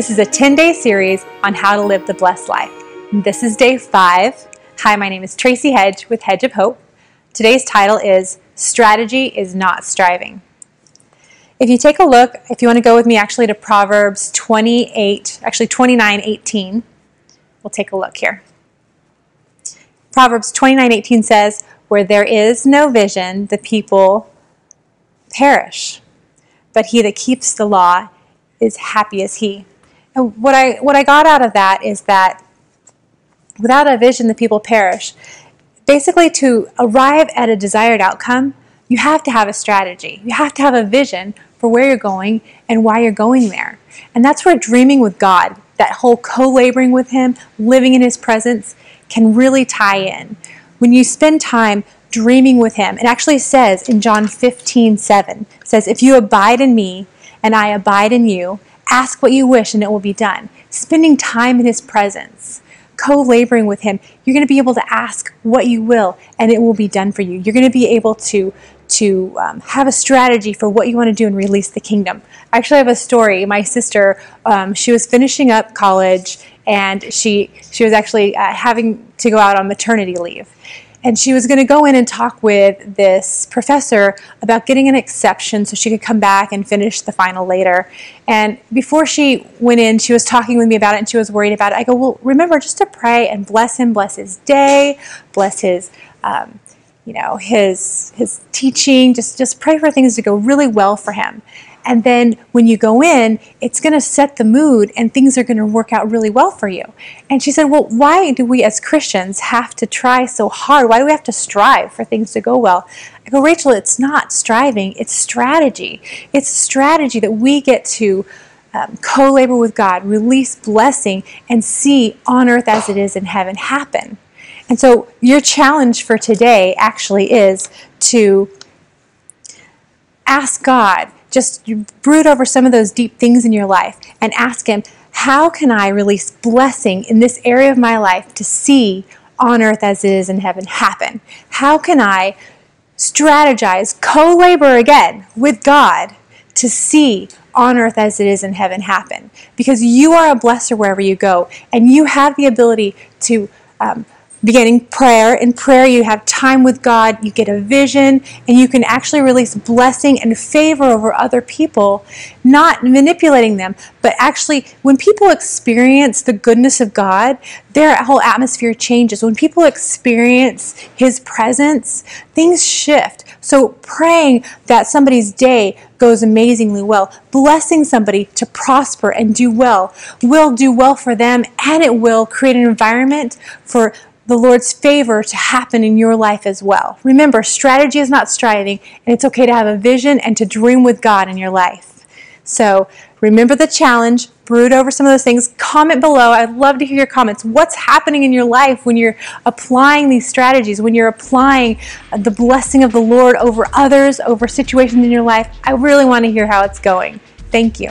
This is a 10-day series on how to live the blessed life. This is day 5. Hi, my name is Tracey Hedge with Hedge of Hope. Today's title is Strategy is Not Striving. If you take a look, if you want to go with me actually to Proverbs 29:18, we'll take a look here. Proverbs 29:18 says, "Where there is no vision, the people perish. But he that keeps the law is happy as he." And what I got out of that is that without a vision, the people perish. Basically, to arrive at a desired outcome, you have to have a strategy. You have to have a vision for where you're going and why you're going there. And that's where dreaming with God, that whole co-laboring with Him, living in His presence, can really tie in. When you spend time dreaming with Him, it actually says in John 15:7, it says, "If you abide in me and I abide in you, ask what you wish and it will be done." Spending time in His presence, co-laboring with Him, you're going to be able to ask what you will and it will be done for you. You're going to be able to have a strategy for what you want to do and release the kingdom. I actually have a story. My sister, she was finishing up college and she was actually having to go out on maternity leave. And she was going to go in and talk with this professor about getting an exception so she could come back and finish the final later. And before she went in, she was talking with me about it and she was worried about it. I go, well, remember just to pray and bless him, bless his day, bless his his teaching. Just pray for things to go really well for him. And then when you go in, it's going to set the mood and things are going to work out really well for you. And she said, well, why do we as Christians have to try so hard? Why do we have to strive for things to go well? I go, Rachel, it's not striving, it's strategy. It's strategy that we get to co-labor with God, release blessing, and see on earth as it is in heaven happen. And so your challenge for today actually is to ask God, just brood over some of those deep things in your life and ask Him, how can I release blessing in this area of my life to see on earth as it is in heaven happen? How can I strategize, co-labor again with God to see on earth as it is in heaven happen? Because you are a blesser wherever you go, and you have the ability to beginning prayer. In prayer, you have time with God, you get a vision, and you can actually release blessing and favor over other people, not manipulating them, but actually when people experience the goodness of God, their whole atmosphere changes. When people experience His presence, things shift. So praying that somebody's day goes amazingly well, blessing somebody to prosper and do well, will do well for them, and it will create an environment for the Lord's favor to happen in your life as well. Remember, strategy is not striving, and it's okay to have a vision and to dream with God in your life. So remember the challenge, brood over some of those things, comment below. I'd love to hear your comments. What's happening in your life when you're applying these strategies, when you're applying the blessing of the Lord over others, over situations in your life? I really want to hear how it's going. Thank you.